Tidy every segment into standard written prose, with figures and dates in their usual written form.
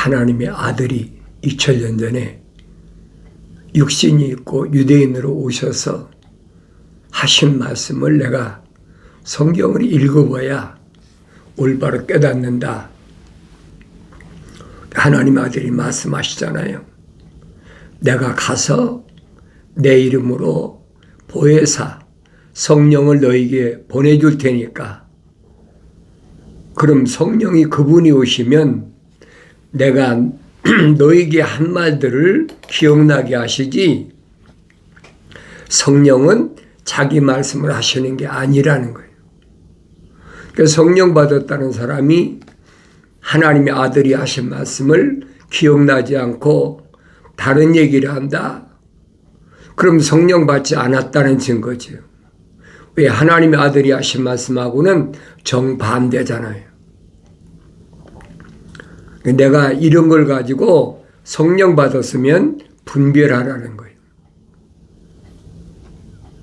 하나님의 아들이 2000년 전에 육신이 있고 유대인으로 오셔서 하신 말씀을 내가 성경을 읽어봐야 올바로 깨닫는다. 하나님 아들이 말씀하시잖아요. 내가 가서 내 이름으로 보혜사 성령을 너에게 보내줄 테니까 그럼 성령이 그분이 오시면 내가 너에게 한 말들을 기억나게 하시지 성령은 자기 말씀을 하시는 게 아니라는 거예요. 그러니까 성령 받았다는 사람이 하나님의 아들이 하신 말씀을 기억나지 않고 다른 얘기를 한다. 그럼 성령 받지 않았다는 증거죠. 왜 하나님의 아들이 하신 말씀하고는 정반대잖아요. 내가 이런 걸 가지고 성령 받았으면 분별하라는 거예요.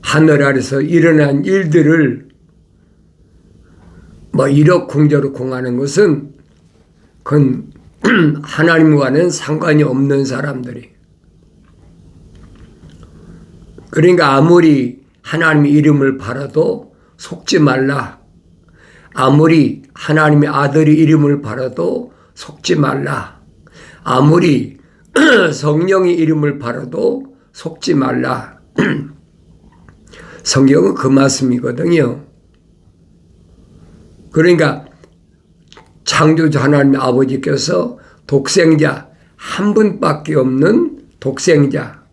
하늘 아래서 일어난 일들을 이러쿵저러쿵 하는 것은 그건 하나님과는 상관이 없는 사람들이. 그러니까 아무리 하나님의 이름을 팔아도 속지 말라. 아무리 하나님의 아들의 이름을 팔아도 속지 말라. 아무리 성령의 이름을 팔아도 속지 말라. 성경은 그 말씀이거든요. 그러니까 창조주 하나님 아버지께서 독생자 한 분밖에 없는 독생자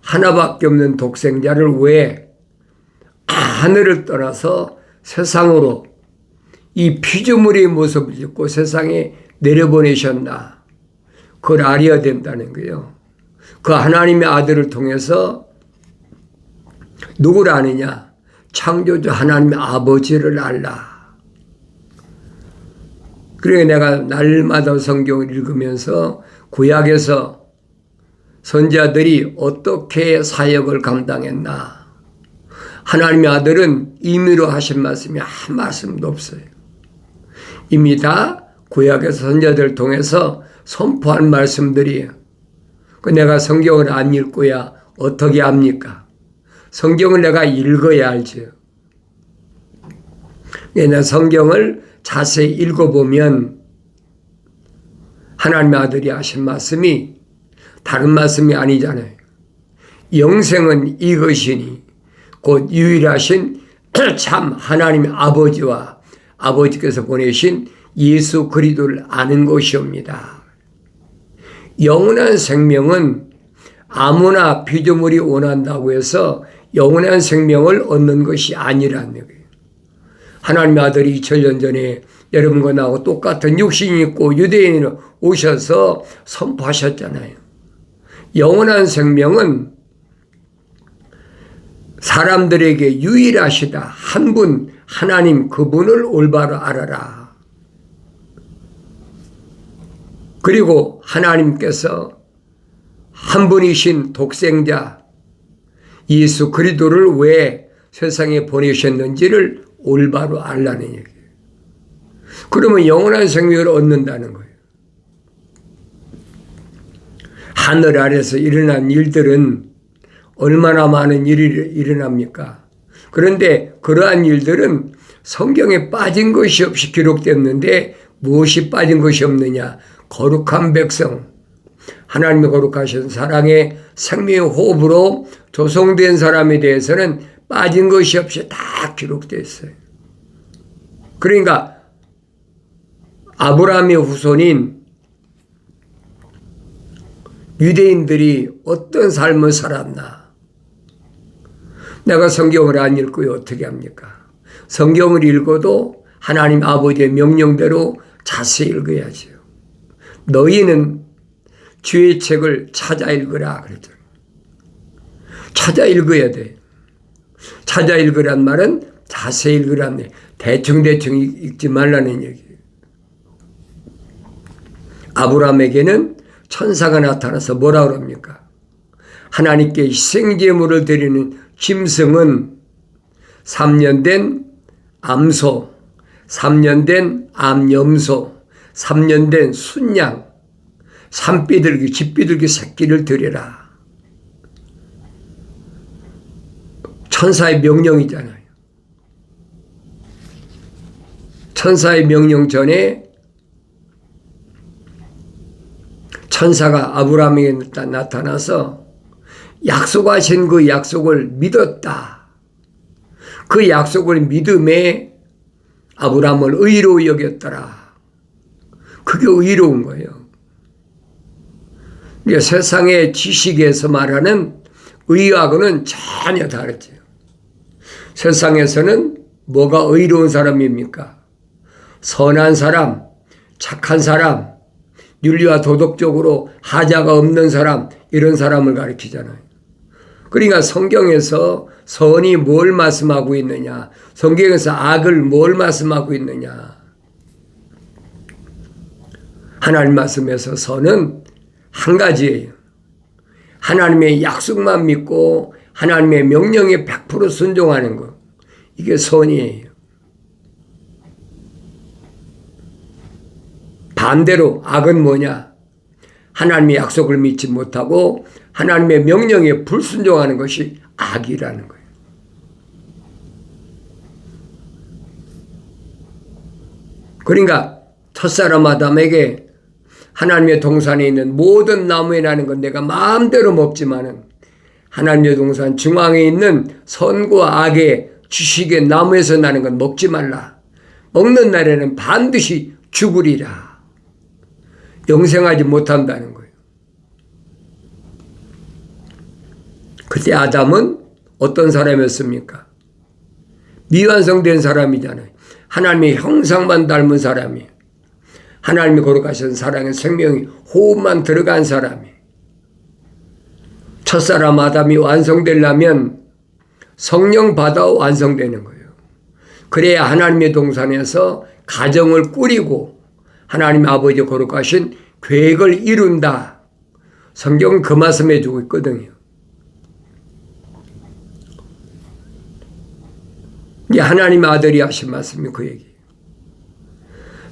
하나밖에 없는 독생자를 왜 하늘을 떠나서 세상으로 이 피조물의 모습을 짓고 세상에 내려보내셨나. 그걸 알아야 된다는 거예요. 그 하나님의 아들을 통해서 누구를 아느냐? 창조주 하나님의 아버지를 알라. 그러니까 내가 날마다 성경을 읽으면서 구약에서 선지자들이 어떻게 사역을 감당했나. 하나님의 아들은 임의로 하신 말씀이 한 말씀도 없어요. 이미 다 구약에서 선지자들을 통해서 선포한 말씀들이에요. 내가 성경을 안 읽고야 어떻게 합니까? 성경을 내가 읽어야 알죠. 내가 성경을 자세히 읽어보면 하나님의 아들이 하신 말씀이 다른 말씀이 아니잖아요. 영생은 이것이니 곧 유일하신 참 하나님의 아버지와 아버지께서 보내신 예수 그리스도를 아는 것이옵니다. 영원한 생명은 아무나 피조물이 원한다고 해서 영원한 생명을 얻는 것이 아니라는 거예요. 하나님의 아들이 2000년 전에 여러분과 나하고 똑같은 육신이 있고 유대인으로 오셔서 선포하셨잖아요. 영원한 생명은 사람들에게 유일하시다. 한 분, 하나님 그분을 올바로 알아라. 그리고 하나님께서 한 분이신 독생자 예수 그리스도를 왜 세상에 보내셨는지를 올바로 알라는 얘기예요. 그러면 영원한 생명을 얻는다는 거예요. 하늘 아래서 일어난 일들은 얼마나 많은 일이 일어납니까? 그런데 그러한 일들은 성경에 빠진 것이 없이 기록됐는데 무엇이 빠진 것이 없느냐? 거룩한 백성, 하나님의 거룩하신 사랑의 생명의 호흡으로 조성된 사람에 대해서는 빠진 것이 없이 다 기록되어 있어요. 그러니까 아브라함의 후손인 유대인들이 어떤 삶을 살았나? 내가 성경을 안 읽고요 어떻게 합니까? 성경을 읽어도 하나님 아버지의 명령대로 자세히 읽어야죠. 너희는 주의 책을 찾아 읽으라 그랬잖아요. 찾아 읽어야 돼. 찾아 읽으란 말은 자세히 읽으란 말. 대충대충 읽지 말라는 얘기예요. 아브라함에게는 천사가 나타나서 뭐라 그럽니까? 하나님께 희생제물을 드리는 짐승은 3년 된 암소, 3년 된 암염소, 3년 된 순양, 산비둘기, 집비둘기 새끼를 드려라. 천사의 명령이잖아요. 천사의 명령 전에 천사가 아브라함에게 나타나서 약속하신 그 약속을 믿었다. 그 약속을 믿음에 아브라함을 의로워 여겼더라. 그게 의로운 거예요. 그러니까 세상의 지식에서 말하는 의하고는 전혀 다르죠. 세상에서는 뭐가 의로운 사람입니까? 선한 사람, 착한 사람, 윤리와 도덕적으로 하자가 없는 사람, 이런 사람을 가리키잖아요. 그러니까 성경에서 선이 뭘 말씀하고 있느냐, 성경에서 악을 뭘 말씀하고 있느냐. 하나님 말씀에서 선은 한 가지예요. 하나님의 약속만 믿고 하나님의 명령에 100% 순종하는 것. 이게 선이에요. 반대로 악은 뭐냐? 하나님의 약속을 믿지 못하고 하나님의 명령에 불순종하는 것이 악이라는 거예요. 그러니까 첫사람 아담에게 하나님의 동산에 있는 모든 나무에 나는 건 내가 마음대로 먹지만은 하나님의 동산 중앙에 있는 선과 악의 지식의 나무에서 나는 건 먹지 말라. 먹는 날에는 반드시 죽으리라. 영생하지 못한다는 거예요. 그때 아담은 어떤 사람이었습니까? 미완성된 사람이잖아요. 하나님의 형상만 닮은 사람이에요. 하나님이 거룩하신 사랑의 생명이 호흡만 들어간 사람이에요. 첫사람 아담이 완성되려면 성령 받아 완성되는 거예요. 그래야 하나님의 동산에서 가정을 꾸리고 하나님 아버지 거룩하신 계획을 이룬다. 성경은 그 말씀해 주고 있거든요. 이게 하나님 아들이 하신 말씀이 그 얘기예요.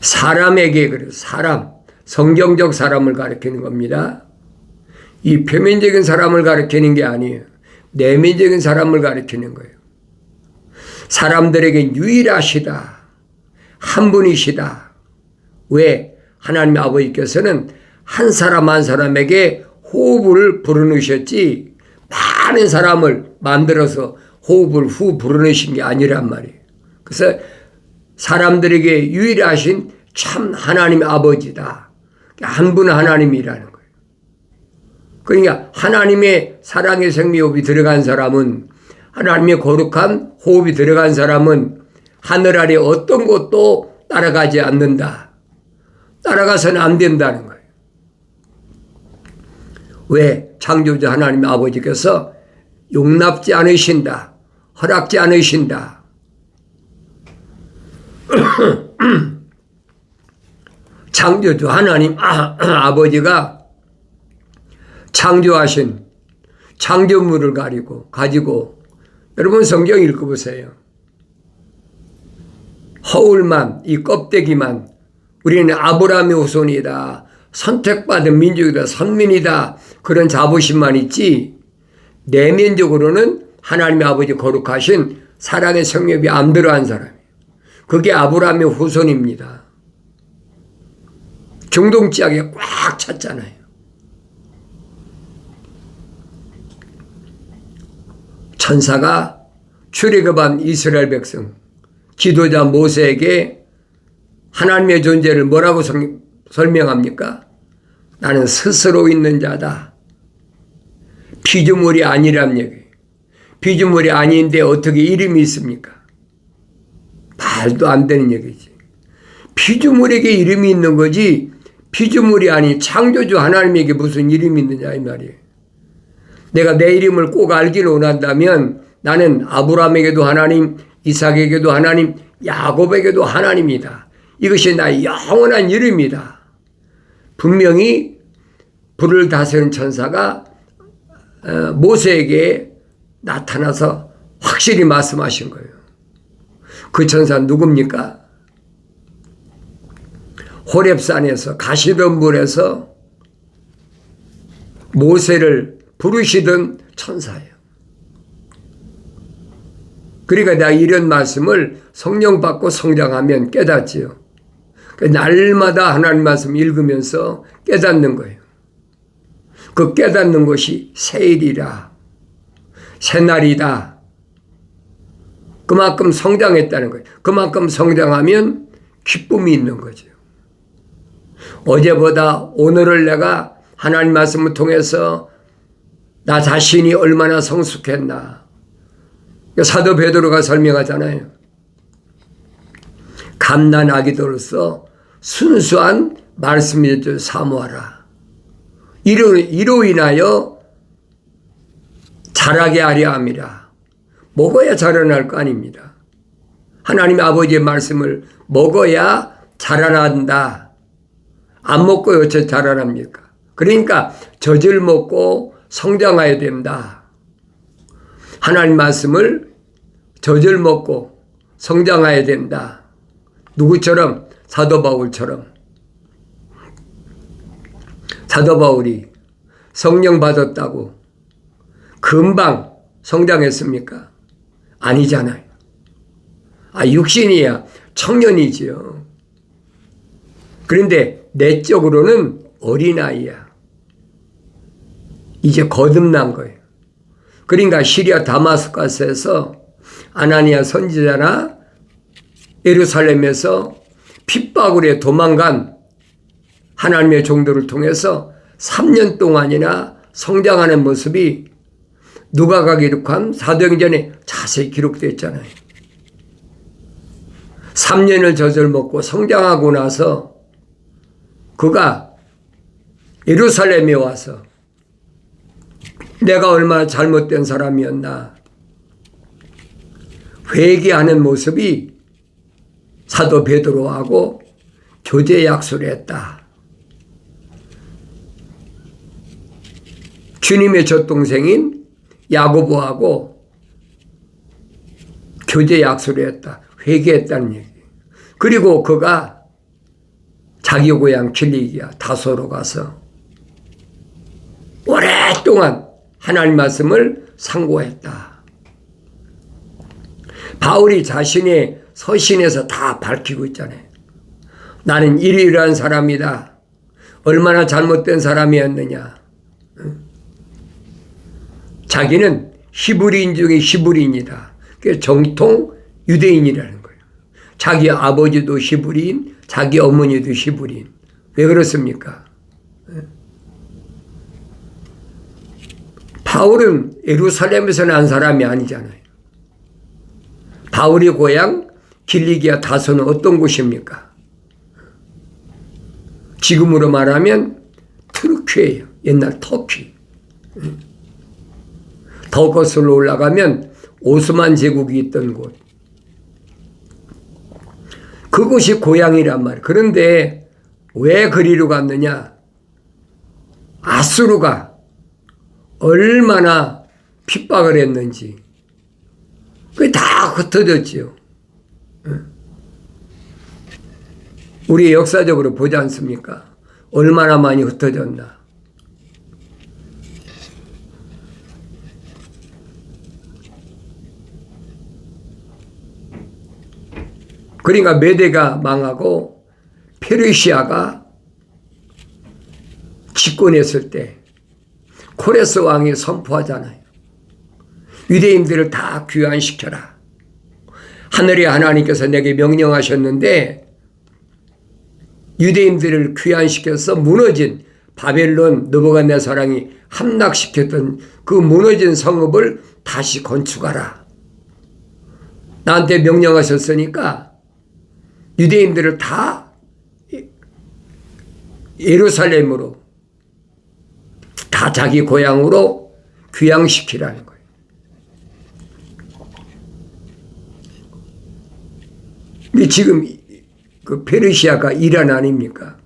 사람에게 그래요. 사람, 성경적 사람을 가리키는 겁니다. 이 표면적인 사람을 가리키는 게 아니에요. 내면적인 사람을 가리키는 거예요. 사람들에게 유일하시다. 한 분이시다. 왜? 하나님 아버지께서는 한 사람 한 사람에게 호흡을 불어넣으셨지 많은 사람을 만들어서 호흡을 후 불어넣으신 게 아니란 말이에요. 그래서 사람들에게 유일하신 참 하나님 아버지다. 한 분 하나님이라는 거예요. 그러니까 하나님의 사랑의 생명호흡이 들어간 사람은, 하나님의 거룩한 호흡이 들어간 사람은 하늘 아래 어떤 것도 따라가지 않는다. 따라가서는 안 된다는 거예요. 왜? 창조주 하나님 아버지께서 용납지 않으신다. 허락지 않으신다. 창조주 하나님 아버지가 창조하신 창조물을 가지고 여러분 성경 읽어보세요. 허울만, 이 껍데기만 우리는 아브라함의 후손이다. 선택받은 민족이다. 선민이다. 그런 자부심만 있지 내면적으로는 하나님의 아버지 거룩하신 사랑의 성령이 안 들어간 사람이에요. 그게 아브라함의 후손입니다. 중동지역에 꽉 찼잖아요. 천사가 출애굽한 이스라엘 백성, 지도자 모세에게 하나님의 존재를 뭐라고 설명합니까? 나는 스스로 있는 자다. 피조물이 아니란 얘기예요. 피조물이 아닌데 어떻게 이름이 있습니까? 말도 안 되는 얘기지. 피조물에게 이름이 있는 거지 피조물이 아닌 창조주 하나님에게 무슨 이름이 있느냐 이 말이에요. 내가 내 이름을 꼭 알기를 원한다면 나는 아브라함에게도 하나님, 이삭에게도 하나님, 야곱에게도 하나님이다. 이것이 나의 영원한 이름이다. 분명히 불을 다스리는 천사가 모세에게 나타나서 확실히 말씀하신 거예요. 그 천사는 누굽니까? 호렙산에서 가시던 물에서 모세를 부르시던 천사예요. 그러니까 내가 이런 말씀을 성령 받고 성장하면 깨닫지요. 날마다 하나님 말씀 읽으면서 깨닫는 거예요. 그 깨닫는 것이 새일이라, 새날이다. 그만큼 성장했다는 거예요. 그만큼 성장하면 기쁨이 있는 거죠. 어제보다 오늘을 내가 하나님 말씀을 통해서 나 자신이 얼마나 성숙했나. 사도 베드로가 설명하잖아요. 갓난 아기들로서 순수한 말씀을 사모하라. 이로 인하여 자라게 하려 함이라. 먹어야 자라날 거 아닙니다. 하나님 아버지의 말씀을 먹어야 자라난다. 안 먹고 어째 자라납니까? 그러니까 젖을 먹고 성장해야 된다. 하나님 말씀을 젖을 먹고 성장해야 된다. 누구처럼? 사도 바울처럼. 사도 바울이 성령 받았다고 금방 성장했습니까? 아니잖아요. 육신이야 청년이지요. 그런데 내적으로는 어린아이야. 이제 거듭난 거예요. 그러니까 시리아 다마스커스에서 아나니아 선지자나 예루살렘에서 핍박으로 도망간 하나님의 종들을 통해서 3년 동안이나 성장하는 모습이 누가가 기록한 사도행전에 자세히 기록되어 있잖아요. 3년을 젖을 먹고 성장하고 나서 그가 예루살렘에 와서 내가 얼마나 잘못된 사람이었나 회개하는 모습이 사도 베드로하고 교제 약속을 했다. 주님의 젖동생인 야고보하고 교제 약속을 했다. 회개했다는 얘기. 그리고 그가 자기 고향 길리기아 다소로 가서 오랫동안 하나님 말씀을 상고했다. 바울이 자신의 서신에서 다 밝히고 있잖아요. 나는 이러이러한 사람이다. 얼마나 잘못된 사람이었느냐. 자기는 히브리인 중에 히브리인이다. 그게 정통 유대인이라는 거예요. 자기 아버지도 히브리인, 자기 어머니도 히브리인. 왜 그렇습니까? 바울은 예루살렘에서 난 사람이 아니잖아요. 바울의 고향 길리기아 다소는 어떤 곳입니까? 지금으로 말하면 투르키예요. 옛날 터키. 더 거슬러 올라가면 오스만 제국이 있던 곳. 그곳이 고향이란 말이에요. 그런데 왜 그리로 갔느냐? 아수르가 얼마나 핍박을 했는지 그게 다 흩어졌지요. 우리 역사적으로 보지 않습니까? 얼마나 많이 흩어졌나. 그러니까 메대가 망하고 페르시아가 집권했을 때 코레스 왕이 선포하잖아요. 유대인들을 다 귀환시켜라. 하늘의 하나님께서 내게 명령하셨는데 유대인들을 귀환시켜서 무너진 바벨론 느부갓네살이 함락시켰던 그 무너진 성읍을 다시 건축하라. 나한테 명령하셨으니까 유대인들을 다 예루살렘으로 다 자기 고향으로 귀향시키라는 거예요. 근데 지금 그 페르시아가 이란 아닙니까?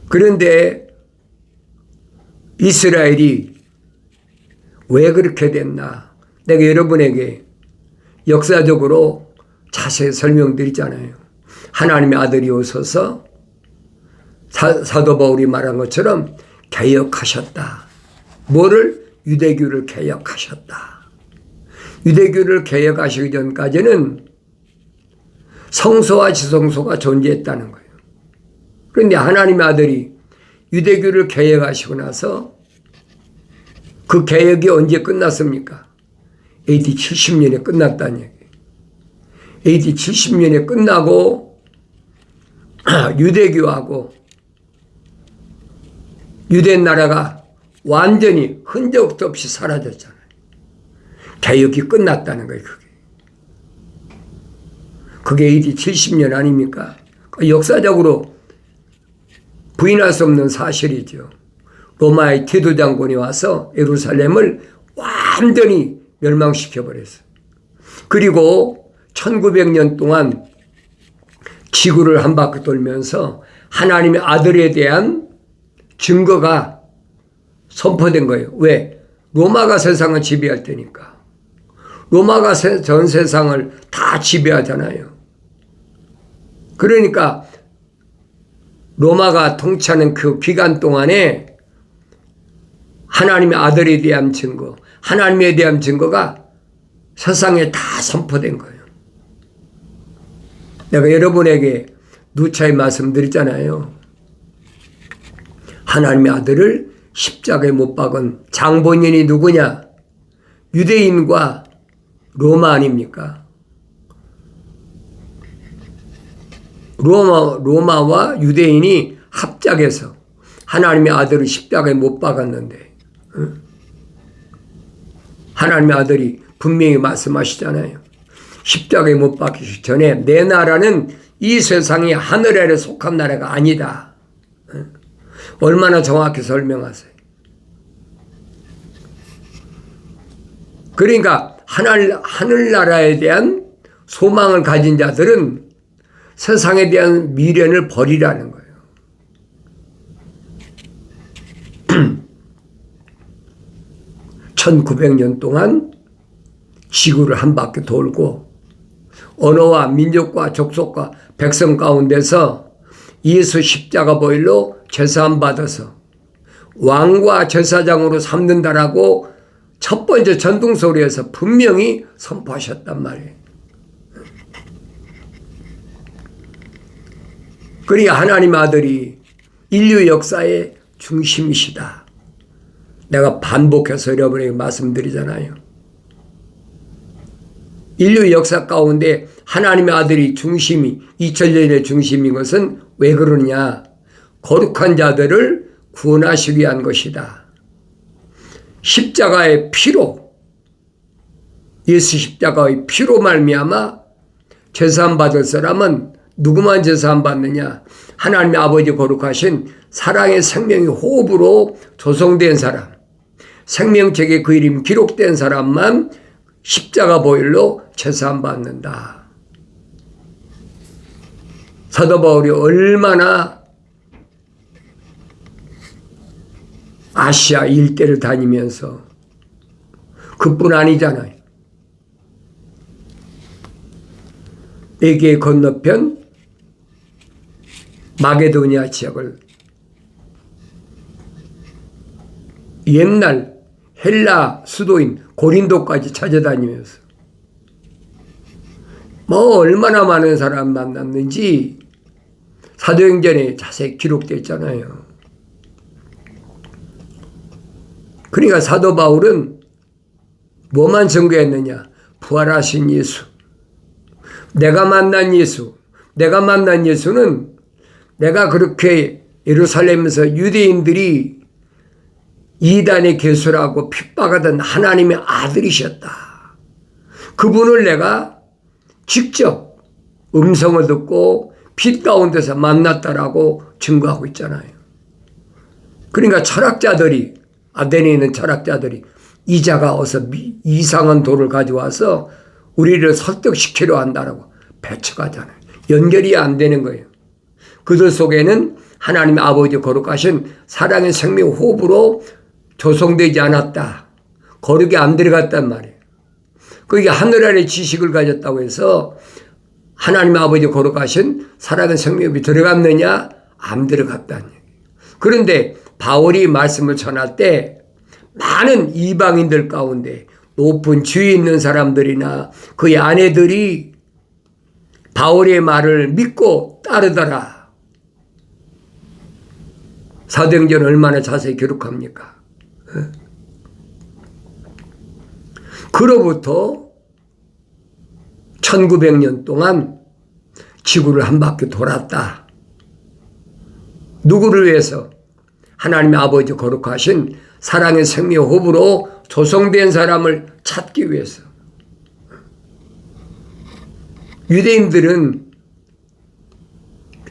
그런데 이스라엘이 왜 그렇게 됐나? 내가 여러분에게 역사적으로 자세히 설명드리잖아요. 하나님의 아들이 오셔서 사도 바울이 말한 것처럼 개혁하셨다. 뭐를? 유대교를 개혁하셨다. 유대교를 개혁하시기 전까지는 성소와 지성소가 존재했다는 거예요. 그런데 하나님의 아들이 유대교를 개혁하시고 나서 그 개혁이 언제 끝났습니까? AD 70년에 끝났다는 얘기예요. AD 70년에 끝나고 유대교하고 유대 나라가 완전히 흔적도 없이 사라졌잖아요. 개혁이 끝났다는 거예요. 그게 AD 70년 아닙니까? 역사적으로 부인할 수 없는 사실이죠. 로마의 티도 장군이 와서 예루살렘을 완전히 멸망시켜버렸어요. 그리고 1900년 동안 지구를 한 바퀴 돌면서 하나님의 아들에 대한 증거가 선포된 거예요. 왜? 로마가 세상을 지배할 테니까. 로마가 전 세상을 다 지배하잖아요. 그러니까 로마가 통치하는 그 기간 동안에 하나님의 아들에 대한 증거, 하나님에 대한 증거가 세상에 다 선포된 거예요. 내가 여러분에게 누차에 말씀드렸잖아요. 하나님의 아들을 십자가에 못 박은 장본인이 누구냐? 유대인과 로마 아닙니까? 로마와 유대인이 합작해서 하나님의 아들을 십자가에 못 박았는데, 하나님의 아들이 분명히 말씀하시잖아요. 십자가에 못 박히기 전에 내 나라는 이 세상이 하늘 아래 속한 나라가 아니다. 얼마나 정확히 설명하세요. 그러니까 하늘나라에 대한 소망을 가진 자들은 세상에 대한 미련을 버리라는 거예요. 1900년 동안 지구를 한 바퀴 돌고 언어와 민족과 족속과 백성 가운데서 예수 십자가 보혈로 제사함 받아서 왕과 제사장으로 삼는다라고 첫 번째 전등소리에서 분명히 선포하셨단 말이에요. 그러니까 하나님 아들이 인류 역사의 중심이시다. 내가 반복해서 여러분에게 말씀드리잖아요. 인류 역사 가운데 하나님의 아들이 중심이 2000년의 중심인 것은 왜 그러느냐? 거룩한 자들을 구원하시기 위한 것이다. 십자가의 피로, 예수 십자가의 피로 말미암아 제사함 받을 사람은 누구만 제사함 받느냐? 하나님의 아버지 거룩하신 사랑의 생명의 호흡으로 조성된 사람, 생명책에 그 이름 기록된 사람만 십자가 보혈로 제사함 받는다. 사도 바울이 얼마나 아시아 일대를 다니면서, 그뿐 아니잖아요. 에게 건너편 마게도니아 지역을 옛날 헬라 수도인 고린도까지 찾아다니면서 뭐 얼마나 많은 사람 만났는지 사도행전에 자세히 기록되어 있잖아요. 그러니까 사도 바울은 뭐만 증거했느냐? 부활하신 예수. 내가 만난 예수. 내가 만난 예수는 내가 그렇게 예루살렘에서 유대인들이 이단의 괴수라고 핍박하던 하나님의 아들이셨다. 그분을 내가 직접 음성을 듣고 빛 가운데서 만났다라고 증거하고 있잖아요. 그러니까 철학자들이, 아덴에 있는 철학자들이 이자가 어서 이상한 돌을 가져와서 우리를 설득시키려 한다라고 배척하잖아요. 연결이 안 되는 거예요. 그들 속에는 하나님의 아버지 거룩하신 사랑의 생명 호흡으로 조성되지 않았다. 거룩이 안 들어갔단 말이에요. 그게 하늘 아래 지식을 가졌다고 해서 하나님의 아버지 거룩하신 사랑의 생명이 들어갔느냐? 안 들어갔다는 얘기예요. 그런데 바울이 말씀을 전할 때 많은 이방인들 가운데 높은 지위 있는 사람들이나 그의 아내들이 바울의 말을 믿고 따르더라. 사도행전 얼마나 자세히 기록합니까? 그로부터 1900년 동안 지구를 한 바퀴 돌았다. 누구를 위해서? 하나님의 아버지 거룩하신 사랑의 생명 호흡으로 조성된 사람을 찾기 위해서. 유대인들은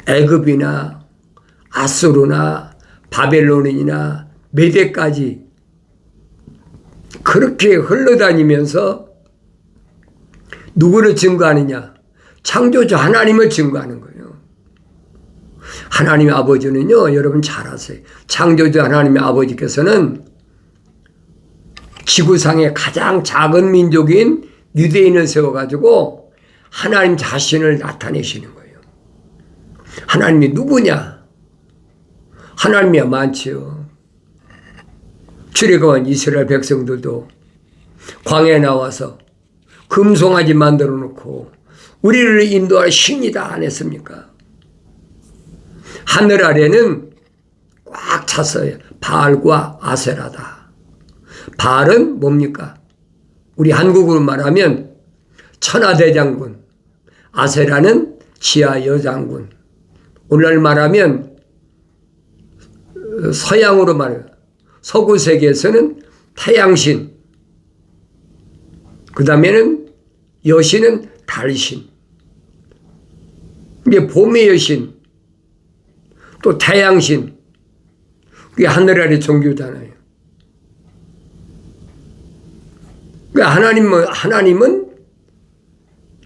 애굽이나 아수르나 바벨론이나 메대까지 그렇게 흘러다니면서 누구를 증거하느냐? 창조주 하나님을 증거하는 거예요. 하나님의 아버지는요, 여러분 잘 아세요. 창조주 하나님의 아버지께서는 지구상의 가장 작은 민족인 유대인을 세워가지고 하나님 자신을 나타내시는 거예요. 하나님이 누구냐? 하나님이야 많지요. 출애굽한 이스라엘 백성들도 광야에 나와서 금송아지 만들어 놓고 우리를 인도할 신이다 안 했습니까? 하늘 아래는 꽉 찼어요. 바알과 아세라다. 바알은 뭡니까? 우리 한국으로 말하면 천하대장군, 아세라는 지하여장군. 오늘날 말하면 서양으로 말해요. 서구 세계에서는 태양신, 그 다음에는 여신은 달신, 이게 봄의 여신, 또 태양신, 그게 하늘 아래 종교잖아요. 그러니까 하나님은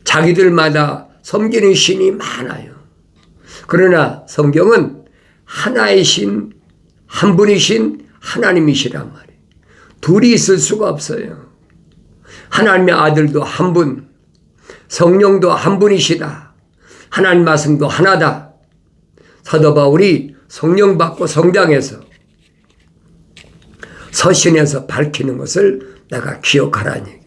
자기들마다 섬기는 신이 많아요. 그러나 성경은 하나의 신, 한 분이신 하나님이시란 말이에요. 둘이 있을 수가 없어요. 하나님의 아들도 한 분, 성령도 한 분이시다. 하나님 말씀도 하나다. 사도 바울이 성령 받고 성장해서 서신에서 밝히는 것을 내가 기억하라는 얘기예요.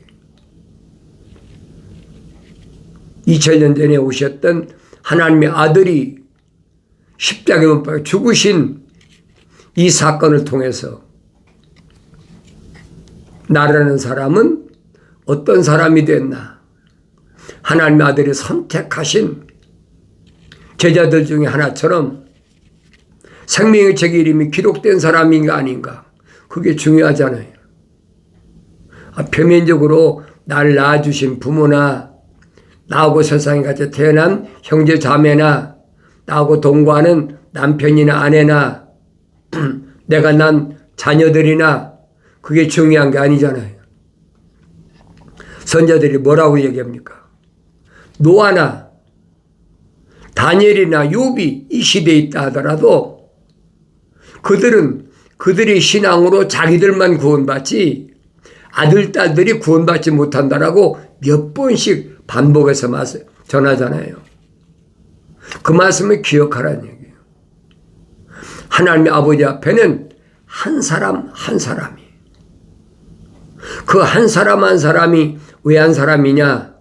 2000년 전에 오셨던 하나님의 아들이 십자가에 못 박혀 죽으신 이 사건을 통해서 나라는 사람은 어떤 사람이 됐나? 하나님의 아들이 선택하신 제자들 중에 하나처럼 생명의 책 이름이 기록된 사람인가 아닌가? 그게 중요하잖아요. 표면적으로 나를 낳아주신 부모나 나하고 세상에 같이 태어난 형제 자매나 나하고 동거하는 남편이나 아내나 내가 난 자녀들이나 그게 중요한 게 아니잖아요. 선자들이 뭐라고 얘기합니까? 노아나 다니엘이나 욥이 이 시대에 있다 하더라도 그들은 그들의 신앙으로 자기들만 구원받지 아들, 딸들이 구원받지 못한다라고 몇 번씩 반복해서 전하잖아요. 그 말씀을 기억하라는 얘기예요. 하나님의 아버지 앞에는 한 사람 한 사람이, 그 한 사람 한 사람이 왜 한 사람이냐?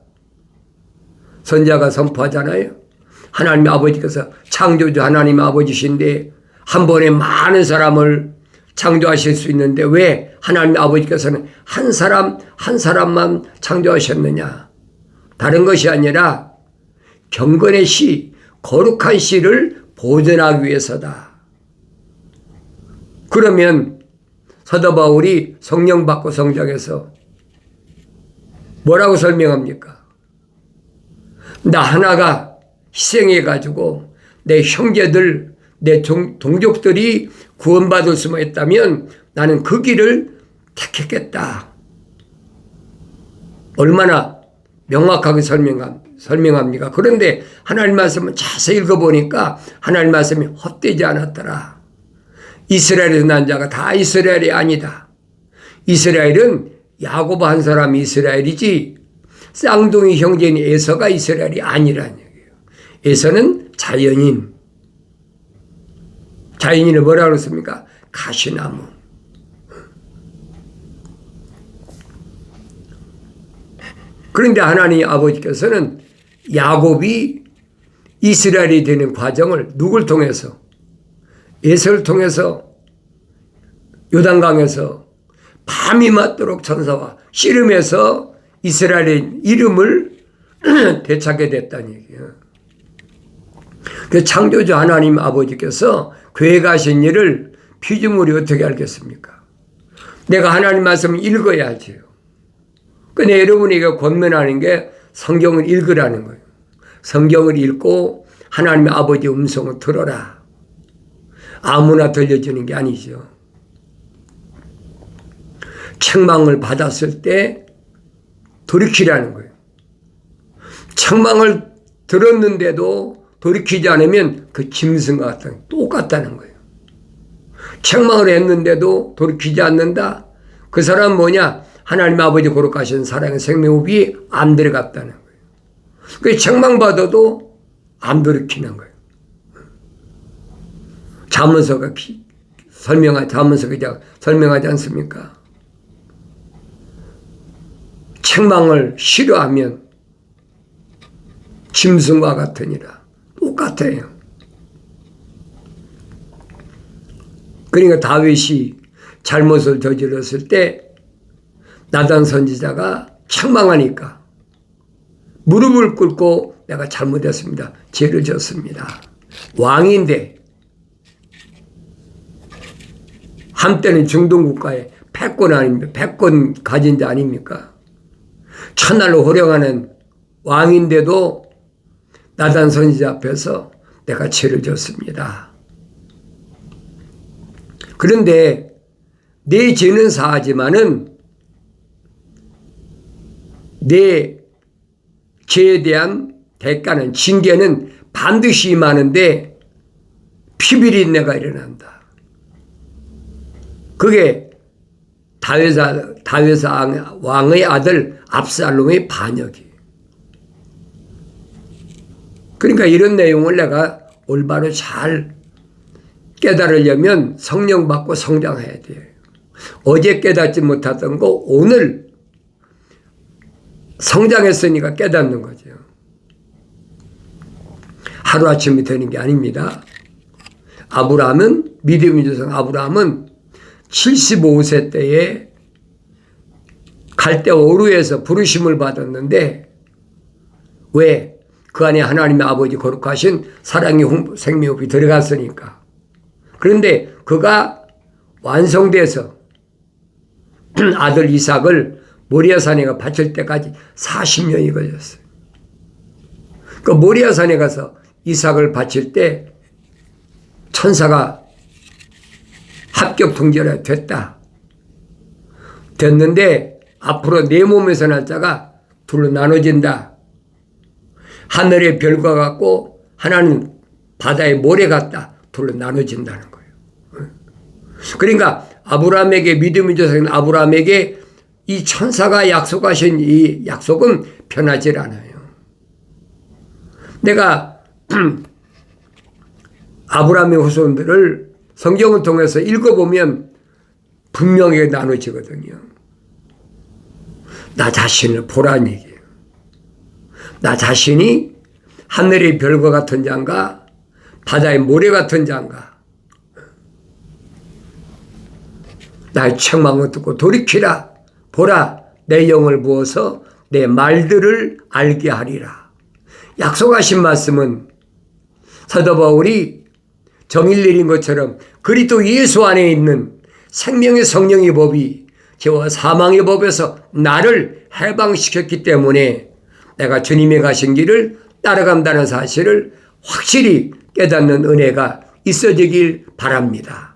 선자가 선포하잖아요. 하나님의 아버지께서 창조주 하나님의 아버지신데 한 번에 많은 사람을 창조하실 수 있는데 왜 하나님의 아버지께서는 한 사람 한 사람만 창조하셨느냐? 다른 것이 아니라 경건의 씨, 거룩한 씨를 보존하기 위해서다. 그러면 사도 바울이 성령 받고 성장해서 뭐라고 설명합니까? 나 하나가 희생해가지고 내 형제들, 내 동족들이 구원받을 수만 있다면 나는 그 길을 택했겠다. 얼마나 명확하게 설명합니까? 그런데 하나님 말씀을 자세히 읽어보니까 하나님 말씀이 헛되지 않았더라. 이스라엘에서 난 자가 다 이스라엘이 아니다. 이스라엘은 야곱 한 사람이 이스라엘이지 쌍둥이 형제인 에서가 이스라엘이 아니라는 얘기예요. 에서는 자연인. 자연인은 뭐라 그랬습니까? 가시나무. 그런데 하나님 아버지께서는 야곱이 이스라엘이 되는 과정을 누굴 통해서? 에서를 통해서 요단강에서 밤이 맞도록 천사와 씨름해서 이스라엘의 이름을 되찾게 됐다는 얘기예요. 그 창조주 하나님 아버지께서 계획하신 일을 피조물이 어떻게 알겠습니까? 내가 하나님 말씀을 읽어야지요. 근데 여러분에게 권면하는 게 성경을 읽으라는 거예요. 성경을 읽고 하나님의 아버지의 음성을 들어라. 아무나 들려주는 게 아니죠. 책망을 받았을 때 돌이키라는 거예요. 책망을 들었는데도 돌이키지 않으면 그 짐승과 같은 똑같다는 거예요. 책망을 했는데도 돌이키지 않는다? 그 사람은 뭐냐? 하나님 아버지 거룩하신 사랑의 생명호흡이 안 들어갔다는 거예요. 그 책망받아도 안 돌이키는 거예요. 잠언서가 설명하지 않습니까? 책망을 싫어하면 짐승과 같으니라. 똑같아요. 그러니까 다윗이 잘못을 저질렀을 때 나단 선지자가 책망하니까 무릎을 꿇고 내가 잘못했습니다. 죄를 졌습니다. 왕인데 한때는 중동국가의 패권 아닙니까? 패권 가진 자 아닙니까? 천할로 호령하는 왕인데도 나단 선지자 앞에서 내가 죄를 졌습니다. 그런데 내 죄는 사하지만은 내 죄에 대한 대가는 징계는 반드시 임하는데 피비린내가 일어난다. 그게 다윗 왕의 아들 압살롬의 반역이에요. 그러니까 이런 내용을 내가 올바로 잘 깨달으려면 성령 받고 성장해야 돼요. 어제 깨닫지 못했던 거 오늘 성장했으니까 깨닫는 거죠. 하루아침이 되는 게 아닙니다. 아브라함은 믿음의 조상 아브라함은 75세 때에 갈대아 우르에서 부르심을 받았는데 왜? 그 안에 하나님의 아버지 거룩하신 사랑의 생명이 들어갔으니까. 그런데 그가 완성돼서 아들 이삭을 모리아산에 바칠 때까지 40년이 걸렸어요. 그 모리아산에 가서 이삭을 바칠 때 천사가 합격 통지가 됐는데 앞으로 내 몸에서 날 자가 둘로 나눠진다. 하늘의 별과 같고 하나는 바다의 모래 같다. 둘로 나눠진다는 거예요. 그러니까 아브라함에게 믿음의 조상인 아브라함에게 이 천사가 약속하신 이 약속은 변하지 않아요. 내가 아브라함의 후손들을 성경을 통해서 읽어보면 분명히 나눠지거든요. 나 자신을 보라는 얘기예요. 나 자신이 하늘의 별과 같은 자인가 바다의 모래 같은 자인가. 나의 책망을 듣고 돌이키라. 보라 내 영을 부어서 내 말들을 알게 하리라. 약속하신 말씀은 사도 바울이 정일 내린 것처럼 그리스도 예수 안에 있는 생명의 성령의 법이 죄와 사망의 법에서 나를 해방시켰기 때문에 내가 주님의 가신 길을 따라간다는 사실을 확실히 깨닫는 은혜가 있어지길 바랍니다.